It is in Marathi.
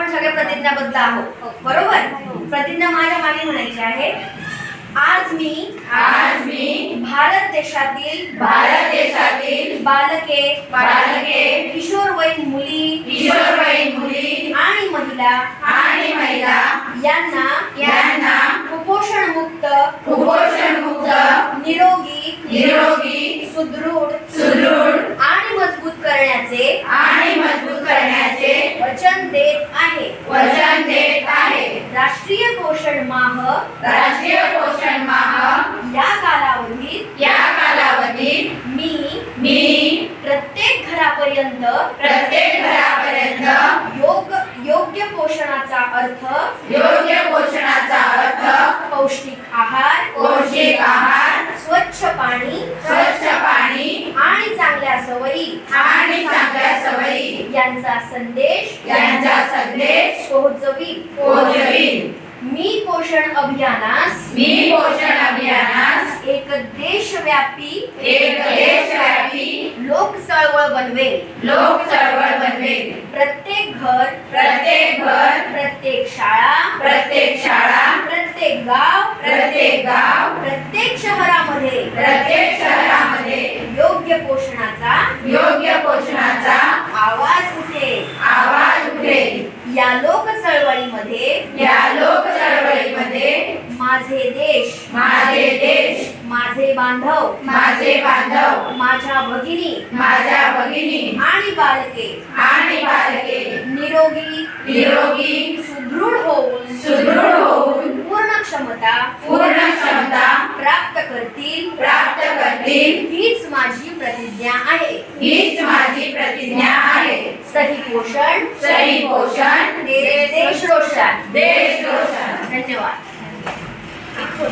आपण सगळे प्रतिज्ञाबद्ध आहोत, बरोबर? प्रतिज्ञा माझ्या मागे म्हणायची आहे. आज मी भारत देशातील बालके किशोरवयीन मुली आणि महिला यांना कुपोषण मुक्त निरोगी सुदृढ आणि मजबूत करण्याचे वचन देत आहे. राष्ट्रीय पोषण माह या कालावधीत मी प्रत्येक घरापर्यंत योग्य पोषणाचा अर्थ पौष्टिक आहार, स्वच्छ पाणी आणि चांगल्या सवयी यांचा संदेश पोहोचवीन. मी पोषण अभियानास एक देशव्यापी लोक चळवळ बनवेल. प्रत्येक घर, प्रत्येक शाळा, प्रत्येक गाव, प्रत्येक शहरामध्ये योग्य पोषणाचा आवाज उठेल. या लोक चळवळीमध्ये माझे देश, माझे बांधव, माझ्या भगिनी आणि बालके निरोगी सुदृढ होऊन पूर्ण क्षमता प्राप्त करतील. हीच माझी प्रतिज्ञा आहे. सही पोषण देश रोशन. धन्यवाद.